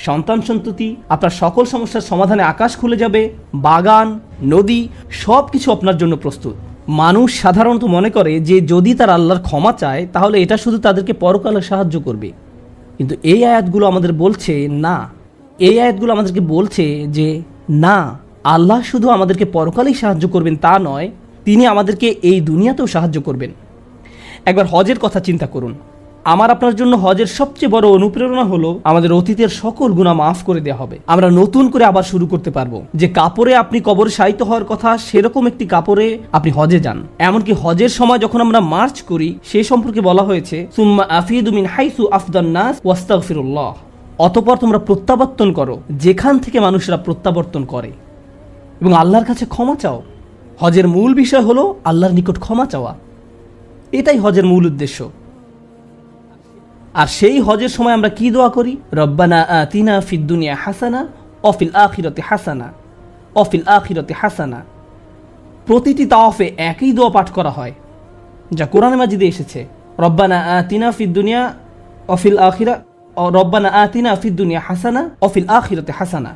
সন্তান সন্ততি, আপনার সকল সমস্যার সমাধানে আকাশ খুলে যাবে, বাগান, নদী, সব কিছু আপনার জন্য প্রস্তুত। মানুষ সাধারণত মনে করে যে যদি তার আল্লাহর ক্ষমা চায় তাহলে এটা শুধু তাদেরকে পরকালে সাহায্য করবে, কিন্তু এই আয়াতগুলো আমাদের বলছে না, এই আয়াতগুলো আমাদেরকে বলছে যে না, আল্লাহ শুধু আমাদেরকে পরকালেই সাহায্য করবেন তা নয়, তিনি আমাদেরকে এই দুনিয়াতেও সাহায্য করবেন। একবার হজের কথা চিন্তা করুন। আমার আপনার জন্য হজের সবচেয়ে বড় অনুপ্রেরণা হলো আমাদের অতীতের সকল গুনাহ মাফ করে দেওয়া হবে, আমরা নতুন করে আবার শুরু করতে পারবো। যে কাপড়ে আপনি কবরে শায়িত হওয়ার কথা, সেরকম একটি কাপড়ে আপনি হজে যান। এমনকি হজের সময় যখন আমরা মার্চ করি, সেই সম্পর্কে বলা হয়েছে সুম্মা আফিদু মিন হাইসু আফদান নাস ওয়াস্তাগফিরুল্লাহ, অতঃপর তোমরা প্রত্যাবর্তন করো যেখান থেকে মানুষরা প্রত্যাবর্তন করে এবং আল্লাহর কাছে ক্ষমা চাও। হজের মূল বিষয় হলো আল্লাহর নিকট ক্ষমা চাওয়া, এটাই হজের মূল উদ্দেশ্য। আর সেই হজের সময় আমরা কি দোয়া করি? রব্বানা আতিনা ফিদ দুনিয়া হাসানা অফিল আখিরাতি হাসানা অফিল আখিরাতি হাসানা। প্রতিটি তাওয়াফে একই দোয়া পাঠ করা হয়, যা কোরআনে মাজিদে এসেছে। রব্বানা আতিনা ফিদ দুনিয়া অফিল আখিরা, রব্বানা আতিনা ফিদ দুনিয়া হাসানা অফিল আখিরাতি হাসানা।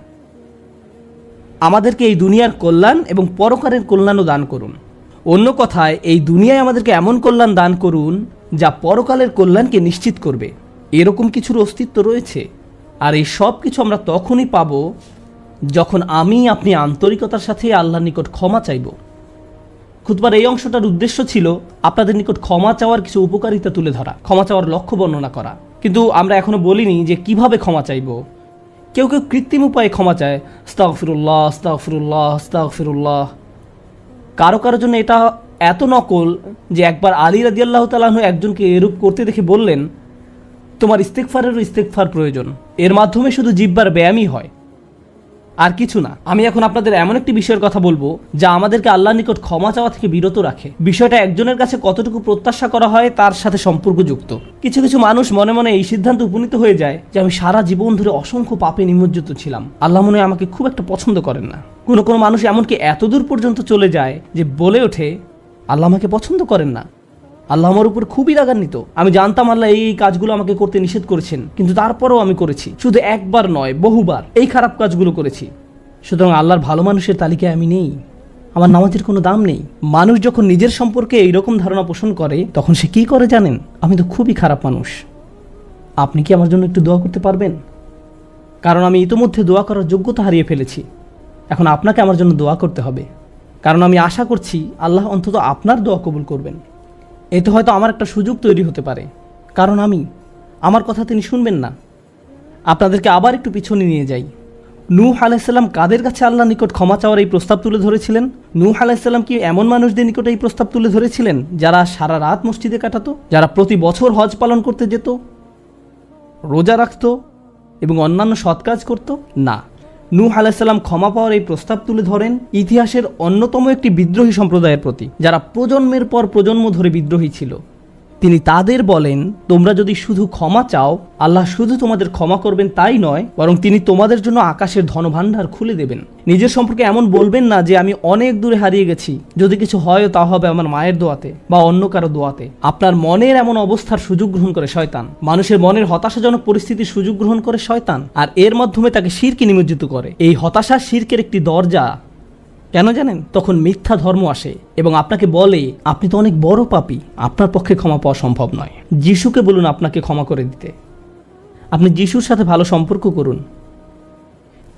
আমাদেরকে এই দুনিয়ার কল্যাণ এবং পরকালের কল্যাণও দান করুন। অন্য কথায়, এই দুনিয়ায় আমাদেরকে এমন কল্যাণ দান করুন যা পরকালের কল্যাণকে নিশ্চিত করবে। এরকম কিছুর অস্তিত্ব রয়েছে। আর এই সব কিছু আমরা তখনই পাব যখন আপনি আন্তরিকতার সাথে আল্লাহর নিকট ক্ষমা চাইব। খুতবার এই অংশটার উদ্দেশ্য ছিল আপনাদের নিকট ক্ষমা চাওয়ার কিছু উপকারিতা তুলে ধরা, ক্ষমা চাওয়ার লক্ষ্য বর্ণনা করা। কিন্তু আমরা এখনো বলিনি যে কিভাবে ক্ষমা চাইব। কেউ কেউ কৃত্রিম উপায়ে ক্ষমা চায়, আস্তাগফিরুল্লাহ আস্তাগফিরুল্লাহ আস্তাগফিরুল্লাহ। কারো কারোর জন্য এটা এত নকল যে একবার আলী রাদিয়াল্লাহু তাআলা আনহু একজনকে এরূপ করতে দেখে বললেন, তোমার ইস্তেগফারেরও ইস্তেগফার প্রয়োজন, এর মাধ্যমে শুধু জিহ্বার ব্যায়ামই হয়, আর কিছু না। আমি এখন আপনাদের এমন একটি বিষয়ের কথা বলবো যা আমাদেরকে আল্লাহর নিকট ক্ষমা চাওয়া থেকে বিরত রাখে। বিষয়টা একজনের কাছে কতটুকু প্রত্যাশা করা হয় তার সাথে সম্পর্কযুক্ত। কিছু কিছু মানুষ মনে মনে এই সিদ্ধান্ত উপনীত হয়ে যায় যে আমি সারা জীবন ধরে অসংখ্য পাপে নিমজ্জিত ছিলাম, আল্লাহ মনে হয় আমাকে খুব একটা পছন্দ করেন না। কোনো কোনো মানুষ এমনকি এতদূর পর্যন্ত চলে যায় যে বলে ওঠে, আল্লাহ আমাকে পছন্দ করেন না, আল্লাহ আমার উপর খুবই রাগান্বিত। আমি জানতাম আল্লাহ এই কাজগুলো আমাকে করতে নিষেধ করেছেন, কিন্তু তারপরেও আমি করেছি। শুধু একবার নয়, বহুবার এই খারাপ কাজগুলো করেছি। সুতরাং আল্লাহর ভালো মানুষের তালিকায় আমি নেই, আমার নামাজের কোনো দাম নেই। মানুষ যখন নিজের সম্পর্কে এইরকম ধারণা পোষণ করে, তখন সে কি করে জানেন? আমি তো খুবই খারাপ মানুষ। আপনি কি আমার জন্য একটু দোয়া করতে পারবেন? কারণ আমি ইতোমধ্যে দোয়া করার যোগ্যতা হারিয়ে ফেলেছি। এখন আপনাকে আমার জন্য দোয়া করতে হবে, কারণ আমি আশা করছি আল্লাহ অন্তত আপনার দোয়া কবুল করবেন। এতে হয়তো আমার একটা সুযোগ তৈরি হতে পারে, কারণ আমার কথা তিনি শুনবেন না। আপনাদেরকে আবার একটু পিছনে নিয়ে যাই। নূহ আলাইহিস সালাম কাদের কাছে আল্লাহর নিকট ক্ষমা চাওয়ার এই প্রস্তাব তুলে ধরেছিলেন? নূহ আলাইহিস সালাম কি এমন মানুষদের নিকট এই প্রস্তাব তুলে ধরেছিলেন যারা সারা রাত মসজিদে কাটাতো, যারা প্রতি বছর হজ পালন করতে যেত, রোজা রাখত এবং অন্যান্য সৎ কাজ করত? না, নূহ আলাইহিস সালাম ক্ষমা পাওয়ার এই প্রস্তাব তুলে ধরেন ইতিহাসের অন্যতম একটি বিদ্রোহী সম্প্রদায়ের প্রতি, যারা প্রজন্মের পর প্রজন্ম ধরে বিদ্রোহী ছিল। তিনি তাদের বলেন, তোমরা যদি শুধু ক্ষমা চাও, আল্লাহ শুধু তোমাদের ক্ষমা করবেন তাই নয়, বরং তিনি তোমাদের জন্য আকাশের ধনভাণ্ডার খুলে দেবেন। নিজের সম্পর্কে এমন বলবেন না যে আমি অনেক দূরে হারিয়ে গেছি, যদি কিছু হয় তা হবে আমার মায়ের দোয়াতে বা অন্য কারো দোয়াতে। আপনার মনের এমন অবস্থার সুযোগ গ্রহণ করে শয়তান। মানুষের মনের হতাশাজনক পরিস্থিতির সুযোগ গ্রহণ করে শয়তান, আর এর মাধ্যমে তাকে শিরকে নিমজ্জিত করে। এই হতাশা শিরকের একটি দরজা। কেন জানেন? তখন মিথ্যা ধর্ম আসে এবং আপনাকে বলে, আপনি তো অনেক বড় পাপী, আপনার পক্ষে ক্ষমা পাওয়া সম্ভব নয়। যিশুকে বলুন আপনাকে ক্ষমা করে দিতে। আপনি যিশুর সাথে ভালো সম্পর্ক করুন,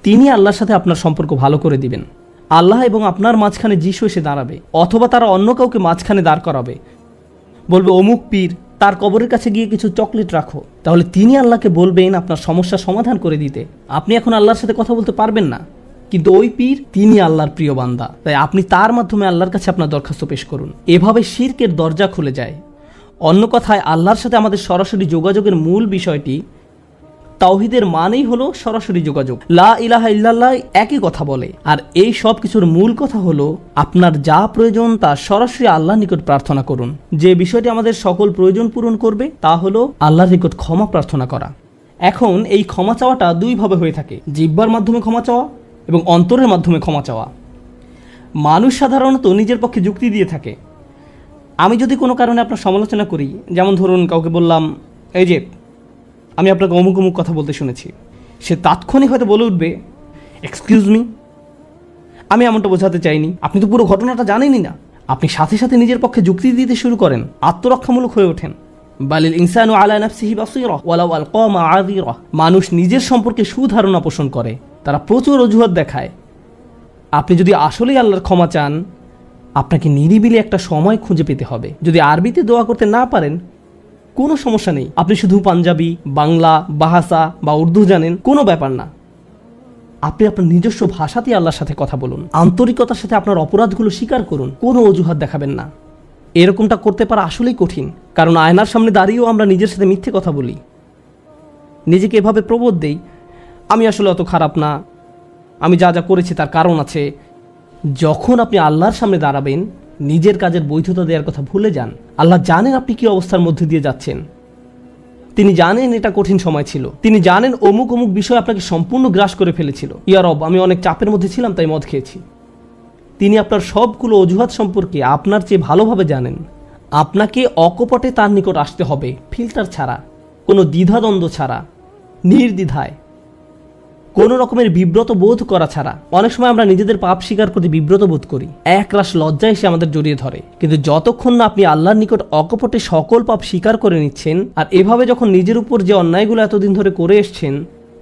তিনি আল্লাহর সাথে আপনার সম্পর্ক ভালো করে দিবেন। আল্লাহ এবং আপনার মাঝখানে যিশু এসে দাঁড়াবে, অথবা তারা অন্য কাউকে মাঝখানে দাঁড় করাবে, বলবে অমুক পীর, তার কবরের কাছে গিয়ে কিছু চকলেট রাখো। তাহলে তিনি আল্লাহকে বলবেন আপনার সমস্যা সমাধান করে দিতে। আপনি এখন আল্লাহর সাথে কথা বলতে পারবেন না, কিন্তু ওই পীর তিনি আল্লাহর প্রিয় বান্দা, তাই আপনি তার মাধ্যমে আল্লাহর কাছে আপনার দরখাস্ত পেশ করুন। এভাবে শিরকের দরজা খুলে যায়। অন্য কথায়, আল্লাহর সাথে আমাদের সরাসরি যোগাযোগের মূল বিষয়টি, তাওহীদের মানেই হলো সরাসরি যোগাযোগ। লা ইলাহা ইল্লাল্লাহ একই কথা বলে, আর এই সব কিছুর মূল কথা হলো আপনার যা প্রয়োজন তা সরাসরি আল্লাহর নিকট প্রার্থনা করুন। যে বিষয়টি আমাদের সকল প্রয়োজন পূরণ করবে তা হলো আল্লাহর নিকট ক্ষমা প্রার্থনা করা। এখন এই ক্ষমা চাওয়াটা দুইভাবে হয়ে থাকে, জিহ্বার মাধ্যমে ক্ষমা চাওয়া এবং অন্তরের মাধ্যমে ক্ষমা চাওয়া। মানুষ সাধারণত নিজের পক্ষে যুক্তি দিয়ে থাকে। আমি যদি কোনো কারণে আপনার সমালোচনা করি, যেমন ধরুন কাউকে বললাম, এই যে আমি আপনাকে অমুক অমুক কথা বলতে শুনেছি, সে তাৎক্ষণিক হয়তো বলে উঠবে, এক্সকিউজ মি, আমি এমনটা বোঝাতে চাইনি, আপনি তো পুরো ঘটনাটা জানেনই না। আপনি সাথে সাথে নিজের পক্ষে যুক্তি দিতে শুরু করেন, আত্মরক্ষামূলক হয়ে ওঠেন। বালিল ইনসানু আলা নাফসিহি বাসীরা ওয়ালাউ আলকা মাআযিরা। মানুষ নিজের সম্পর্কে সুধারণা পোষণ করে, তারা প্রচুর অজুহাত দেখায়। আপনি যদি আসলেই আল্লাহর ক্ষমা চান, আপনাকে নিরিবিলি একটা সময় খুঁজে পেতে হবে। যদি আরবিতে দোয়া করতে না পারেন, কোনো সমস্যা নেই। আপনি শুধু পাঞ্জাবি, বাংলা, বাহাসা বা উর্দু জানেন, কোনো ব্যাপার না। আপনি আপনার নিজস্ব ভাষাতেই আল্লাহর সাথে কথা বলুন। আন্তরিকতার সাথে আপনার অপরাধগুলো স্বীকার করুন, কোনো অজুহাত দেখাবেন না। এরকমটা করতে পারা আসলেই কঠিন, কারণ আয়নার সামনে দাঁড়িয়েও আমরা নিজের সাথে মিথ্যে কথা বলি, নিজেকে এভাবে প্রবোধ দেই, আমি আসলে অত খারাপ না, আমি যা যা করেছি তার কারণ আছে। যখন আপনি আল্লাহর সামনে দাঁড়াবেন, নিজের কাজের বৈধতা দেওয়ার কথা ভুলে যান। আল্লাহ জানেন আপনি কি অবস্থার মধ্যে দিয়ে যাচ্ছেন। তিনি জানেন এটা কঠিন সময় ছিল। তিনি জানেন অমুক অমুক বিষয় আপনাকে সম্পূর্ণ গ্রাস করে ফেলেছিল। ইয়া রব, আমি অনেক চাপের মধ্যে ছিলাম, তাই মদ খেয়েছি। তিনি আপনার সবগুলো অজুহাত সম্পর্কে আপনার চেয়ে ভালোভাবে জানেন। আপনাকে অকপটে তার নিকট আসতে হবে, ফিল্টার ছাড়া, কোনো দ্বিধাদ্বন্দ্ব ছাড়া, নির্দ্বিধায়, কোনো রকমের বিব্রত বোধ করা ছাড়া। অনেক সময় আমরা নিজেদের পাপ স্বীকার করতে বিব্রত বোধ করি, একরাশ লজ্জা এসে আমাদের জড়িয়ে ধরে। কিন্তু যতক্ষণ না আপনি আল্লাহর নিকট অকপটে সকল পাপ স্বীকার করে নিচ্ছেন, আর এভাবে যখন নিজের উপর যে অন্যায়গুলো এতদিন ধরে করে এসছেন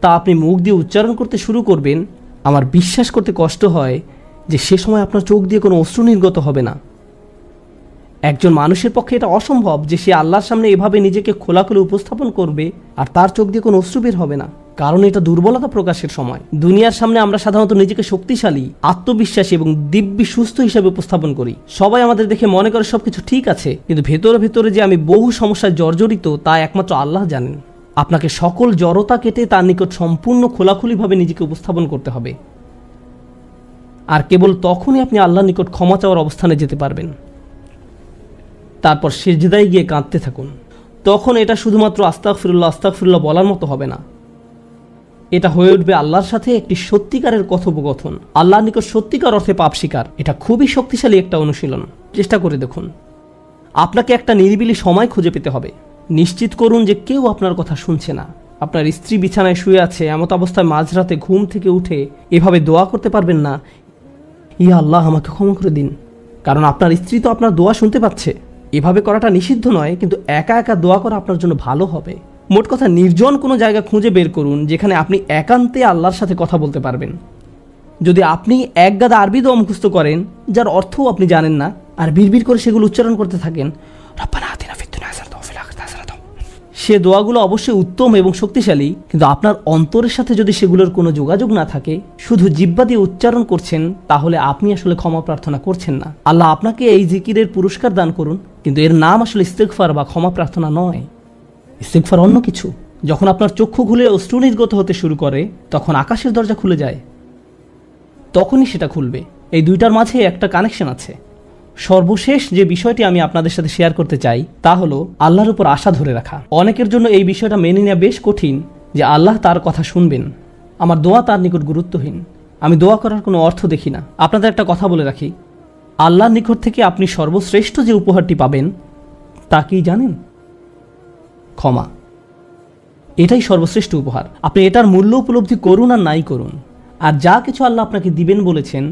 তা আপনি মুখ দিয়ে উচ্চারণ করতে শুরু করবেন, আমার বিশ্বাস করতে কষ্ট হয় যে সে সময় আপনার চোখ দিয়ে কোনো অশ্রু নির্গত হবে না। একজন মানুষের পক্ষে এটা অসম্ভব যে সে আল্লাহর সামনে এভাবে নিজেকে খোলাখুলি উপস্থাপন করবে আর তার চোখ দিয়ে কোনো অশ্রু বের হবে না, কারণ এটা দুর্বলতা প্রকাশের সময়। দুনিয়ার সামনে আমরা সাধারণত নিজেকে শক্তিশালী, আত্মবিশ্বাসী এবং দিব্যি সুস্থ হিসেবে উপস্থাপন করি। সবাই আমাদের দেখে মনে করে সবকিছু ঠিক আছে, কিন্তু ভেতরে ভেতরে যে আমি বহু সমস্যায় জর্জরিত তা একমাত্র আল্লাহ জানেন। আপনাকে সকল জড়তা কেটে তার নিকট সম্পূর্ণ খোলাখুলিভাবে নিজেকে উপস্থাপন করতে হবে, আর কেবল তখনই আপনি আল্লাহর নিকট ক্ষমা চাওয়ার অবস্থানে যেতে পারবেন। তারপর সিজদায় গিয়ে কাঁদতে থাকুন। তখন এটা শুধুমাত্র আস্তাগফিরুল্লাহ আস্তাগফিরুল্লাহ বলার মতো হবে না, এটা হয়ে উঠবে আল্লাহর সাথে একটি সত্যিকারের কথোপকথন, আল্লাহর নিকট সত্যিকার অর্থে পাপ স্বীকার। এটা খুবই শক্তিশালী একটা অনুশীলন, চেষ্টা করে দেখুন। আপনাকে একটা নিরিবিলি সময় খুঁজে পেতে হবে। নিশ্চিত করুন যে কেউ আপনার কথা শুনছে না। আপনার স্ত্রী বিছানায় শুয়ে আছে, এমত অবস্থায় মাঝরাতে ঘুম থেকে উঠে এভাবে দোয়া করতে পারবেন না, ইয়া আল্লাহ আমাকে ক্ষমা করে দিন, কারণ আপনার স্ত্রী তো আপনার দোয়া শুনতে পাচ্ছে। এভাবে করাটা নিষিদ্ধ নয়, কিন্তু একা একা দোয়া করা আপনার জন্য ভালো হবে। মোট কথা, নির্জন কোনো জায়গা খুঁজে বের করুন যেখানে আপনি একান্তে আল্লাহর সাথে কথা বলতে পারবেন। যদি আপনি এক গাদা আরবি দোয়া মুখস্থ করেন যার অর্থও আপনি জানেন না, আর বিড়বিড় করে সেগুলো উচ্চারণ করতে থাকেন, রব্বানা আতিনা ফিদ দুনিয়া হাসানাতাও ওয়া ফিল আখিরাতি হাসানাতাও, সে দোয়াগুলো অবশ্যই উত্তম এবং শক্তিশালী, কিন্তু আপনার অন্তরের সাথে যদি সেগুলোর কোনো যোগাযোগ না থাকে, শুধু জিহ্বা দিয়ে উচ্চারণ করছেন, তাহলে আপনি আসলে ক্ষমা প্রার্থনা করছেন না। আল্লাহ আপনাকে এই জিকিরের পুরস্কার দান করুন, কিন্তু এর নাম আসলে ইস্তিগফার বা ক্ষমা প্রার্থনা নয়। ইস্তিগফার অন্য কিছু। যখন আপনার চক্ষু খুলে অশ্রু নির্গত হতে শুরু করে, তখন আকাশের দরজা খুলে যায়, তখনই সেটা খুলবে। এই দুইটার মাঝে একটা কানেকশন আছে। সর্বশেষ যে বিষয়টি আমি আপনাদের সাথে শেয়ার করতে চাই তা হলো আল্লাহর উপর আশা ধরে রাখা। অনেকের জন্য এই বিষয়টা মেনে নেওয়া বেশ কঠিন যে আল্লাহ তার কথা শুনবেন, আমার দোয়া তার নিকট গুরুত্বহীন, আমি দোয়া করার কোনো অর্থ দেখি না। আপনাদের একটা কথা বলে রাখি, আল্লাহর নিকট থেকে আপনি সর্বশ্রেষ্ঠ যে উপহারটি পাবেন তা কি জানেন? ক্ষমা। এটাই সর্বশ্রেষ্ঠ উপহার। আপনি এটার মূল্য উপলব্ধি করুন আর নাই করুন, আর যা কিছু আল্লাহ আপনাকে দিবেন বলেছেন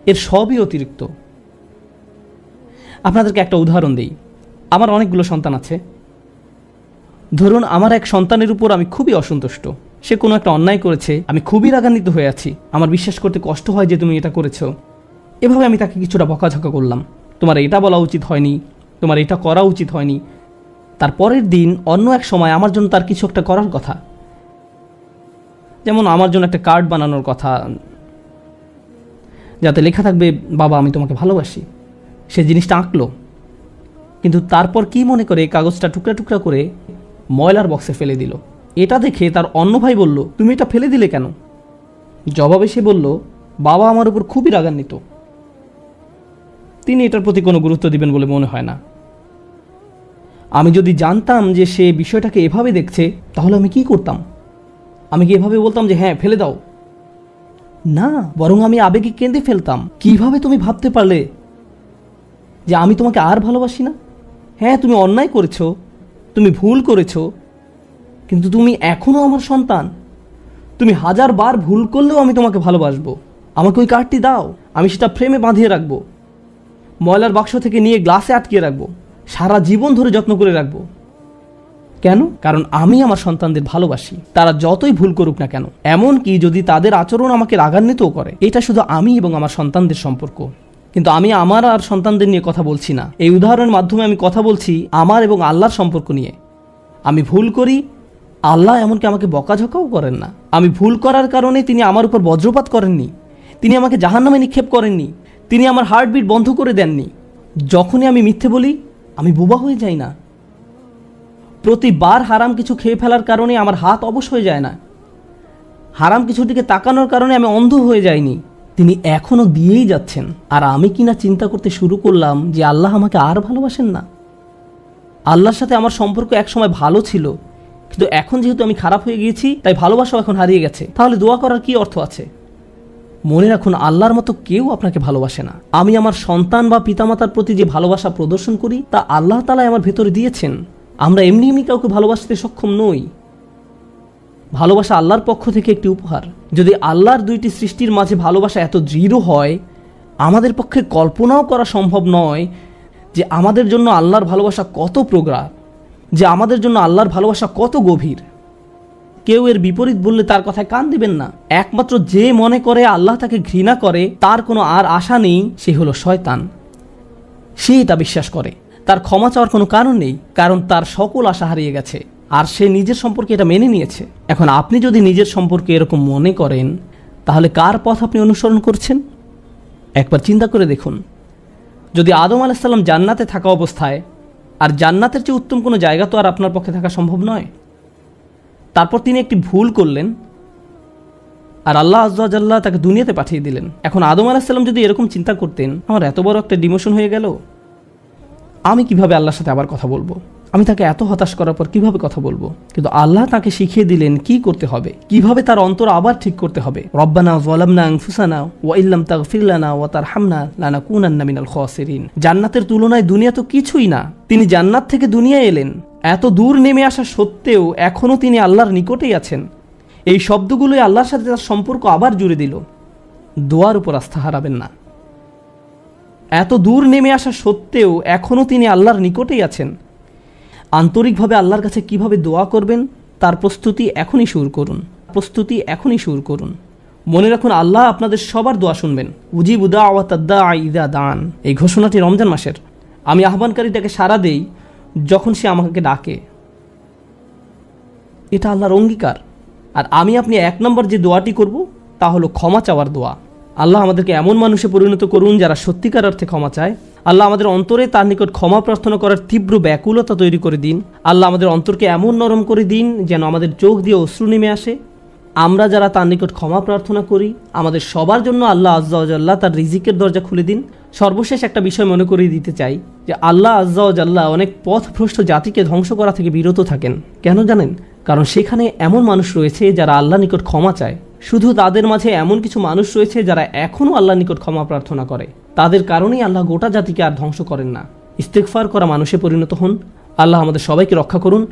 এর সবই অতিরিক্ত। আপনাদেরকে একটা উদাহরণ দেই। আমার অনেকগুলো সন্তান আছে। ধরুন আমার এক সন্তানের উপর আমি খুবই অসন্তুষ্ট, সে কোনো একটা অন্যায় করেছে, আমি খুবই রাগান্বিত হয়ে আছি, আমার বিশ্বাস করতে কষ্ট হয় যে তুমি এটা করেছো। এভাবে আমি তাকে কিছুটা বকাঝকা করলাম, তোমার এটা বলা উচিত হয়নি, তোমার এটা করা উচিত হয়নি। তারপরের দিন অন্য এক সময় আমার জন্য তার কিছু একটা করার কথা, যেমন আমার জন্য একটা কার্ড বানানোর কথা যাতে লেখা থাকবে বাবা আমি তোমাকে ভালোবাসি। সে জিনিসটা আঁকলো, কিন্তু তারপর কি মনে করে কাগজটা টুকরা টুকরা করে ময়লার বক্সে ফেলে দিল। এটা দেখে তার অন্য ভাই বলল, তুমি এটা ফেলে দিলে কেন? জবাবে সে বলল, বাবা আমার উপর খুবই রাগান্বিত, তিনি এটার প্রতি কোনো গুরুত্ব দিবেন বলে মনে হয় না। আমি যদি জানতাম যে সে বিষয়টাকে এভাবে দেখছে, তাহলে আমি কি করতাম? আমি কি এভাবে বলতাম যে হ্যাঁ ফেলে দাও? না, বরং আমি আবেগে কেঁদে ফেলতাম, কিভাবে তুমি ভাবতে পারলে যে আমি তোমাকে আর ভালোবাসি না? হ্যাঁ তুমি অন্যায় করেছো, তুমি ভুল করেছো, কিন্তু তুমি এখনো আমার সন্তান। তুমি 1000 বার ভুল করলেও আমি তোমাকে ভালোবাসবো। আমাকে ওই কার্ডটি দাও, আমি সেটা ফ্রেমে বাঁধিয়ে রাখবো, ময়লার বাক্স থেকে নিয়ে গ্লাসে আটকিয়ে রাখবো, সারা জীবন ধরে যত্ন করে রাখবো। কেন? কারণ আমি আমার সন্তানদের ভালোবাসি, তারা যতই ভুল করুক না কেন, এমনকি যদি তাদের আচরণ আমাকে রাগান্বিতও করে। এটা শুধু আমি এবং আমার সন্তানদের সম্পর্ক। কিন্তু আমি আমার আর সন্তানদের নিয়ে কথা বলছি না। এই উদাহরণের মাধ্যমে আমি কথা বলছি আমার এবং আল্লাহর সম্পর্ক নিয়ে। আমি ভুল করি, আল্লাহ এমনকি আমাকে বকাঝকাও করেন না। আমি ভুল করার কারণে তিনি আমার উপর বজ্রপাত করেননি, তিনি আমাকে জাহান্নামে নিক্ষেপ করেননি, তিনি আমার হার্টবিট বন্ধ করে দেননি। যখনই আমি মিথ্যে বলি, আমি বোবা হয়ে যাই না। প্রতিবার হারাম কিছু খেয়ে ফেলার কারণে আমার হাত অবশ হয়ে যায় না। হারাম কিছুর দিকে তাকানোর কারণে আমি অন্ধ হয়ে যাইনি। তিনি এখনো দিয়েই যাচ্ছেন। আর আমি কিনা চিন্তা করতে শুরু করলাম যে আল্লাহ আমাকে আর ভালোবাসেন না। আল্লাহর সাথে আমার সম্পর্ক একসময় ভালো ছিল, কিন্তু এখন যেহেতু আমি খারাপ হয়ে গিয়েছি, তাই ভালোবাসাও এখন হারিয়ে গেছে। তাহলে দোয়া করার কি অর্থ আছে? মনে রাখুন, আল্লাহর মতো কেউ আপনাকে ভালোবাসে না। আমি আমার সন্তান বা পিতামাতার প্রতি যে ভালোবাসা প্রদর্শন করি, তা আল্লাহ তাআলা আমার ভেতরে দিয়েছেন। আমরা এমনি এমনি কাউকে ভালোবাসতে সক্ষম নই। ভালোবাসা আল্লাহর পক্ষ থেকে একটি উপহার। যদি আল্লাহর দুইটি সৃষ্টির মাঝে ভালোবাসা এত দৃঢ় হয়, আমাদের পক্ষে কল্পনাও করা সম্ভব নয় যে আমাদের জন্য আল্লাহর ভালোবাসা কত প্রগাঢ়, যে আমাদের জন্য আল্লাহর ভালোবাসা কত গভীর। কেউ এর বিপরীত বললে তার কথায় কান দিবেন না। একমাত্র যে মনে করে আল্লাহ তাকে ঘৃণা করে, তার কোনো আর আশা নেই, সে হলো শয়তান। সে এটা বিশ্বাস করে। তার ক্ষমা চাওয়ার কোনো কারণ নেই, কারণ তার সকল আশা হারিয়ে গেছে আর সে নিজের সম্পর্কে এটা মেনে নিয়েছে। এখন আপনি যদি নিজের সম্পর্কে এরকম মনে করেন, তাহলে কার পথ আপনি অনুসরণ করছেন? একবার চিন্তা করে দেখুন। যদি আদম আলাইহিস সালাম জান্নাতে থাকা অবস্থায়, আর জান্নাতের চেয়ে উত্তম কোনো জায়গা তো আর আপনার পক্ষে থাকা সম্ভব নয়, তারপর তিনি একটি ভুল করলেন আর আল্লাহ আযজা ওয়া জাল্লা তাকে দুনিয়াতে পাঠিয়ে দিলেন। এখন আদম আলাইহিস সালাম যদি এরকম চিন্তা করতেন, আমার এত বড় একটা ডিমোশন হয়ে গেল, আমি কিভাবে আল্লাহর সাথে আবার কথা বলবো? আমি তাকে এত হতাশ করার পর কিভাবে কথা বলবো? কিন্তু আল্লাহ তাকে শিখিয়ে দিলেন কি করতে হবে, কিভাবে তার অন্তর আবার ঠিক করতে হবে। রব্বানা যালামনা আনফুসানা ওয়া ইল্লাম তাগফির লানা ওয়া তারহামনা লানাকুনান্না মিনাল খাসিরিন। জান্নাতের তুলনায় দুনিয়া তো কিছুই না। তিনি জান্নাত থেকে দুনিয়ায় এলেন, এত দূর নেমে আসা সত্ত্বেও এখনো তিনি আল্লাহর নিকটেই আছেন। এই শব্দগুলোই আল্লাহর সাথে তার সম্পর্ক আবার জুড়ে দিল। দোয়ার উপর আস্থা হারাবেন না। এত দূর নেমে আসা সত্ত্বেও এখনো তিনি আল্লাহর নিকটেই আছেন। আন্তরিকভাবে আল্লাহর কাছে কিভাবে দোয়া করবেন, তার প্রস্তুতি এখনই শুরু করুন। মনে রাখুন, আল্লাহ আপনাদের সবার দোয়া শুনবেন। উজিবু দাওয়াতাদ দাঈ ইযা দান। এই ঘোষণাটি রমজান মাসের। আমি আহ্বানকারীটাকে সাড়া দেই যখন সে আমাকে ডাকে। এটা আল্লাহর অঙ্গীকার। আর আমি আপনি 1 নম্বর যে দোয়াটি করব, তা হলো ক্ষমা চাওয়ার দোয়া। আল্লাহ আমাদেরকে এমন মানুষে পরিণত করুন যারা সত্যিকার অর্থে ক্ষমা চায়। আল্লাহ আমাদের অন্তরে তার নিকট ক্ষমা প্রার্থনা করার তীব্র ব্যাকুলতা তৈরি করে দিন। আল্লাহ আমাদের অন্তরকে এমন নরম করে দিন যেন আমাদের চোখ দিয়ে অশ্রু নেমে আসে। আমরা যারা তার নিকট ক্ষমা প্রার্থনা করি, আমাদের সবার জন্য আল্লাহ আযজা ওয়া জাল্লা তার রিজিকের দরজা খুলে দিন। সর্বশেষ একটা বিষয় মনে করিয়ে দিতে চাই যে আল্লাহ আযজা ওয়া জাল্লা অনেক পথভ্রষ্ট জাতিকে ধ্বংস করা থেকে বিরত থাকেন। কেন জানেন? কারণ সেখানে এমন মানুষ রয়েছে যারা আল্লাহর নিকট ক্ষমা চায়। শুধু তাদের মাঝে এমন কিছু মানুষ রয়েছে যারা এখনও আল্লাহর নিকট ক্ষমা প্রার্থনা করে। তাদের কারণেই আল্লাহ গোটা জাতিকে আর ধ্বংস করেন না। ইস্তেগফার করা মানুষে পরিণত হন। আল্লাহ আমাদের সবাইকে রক্ষা করুন।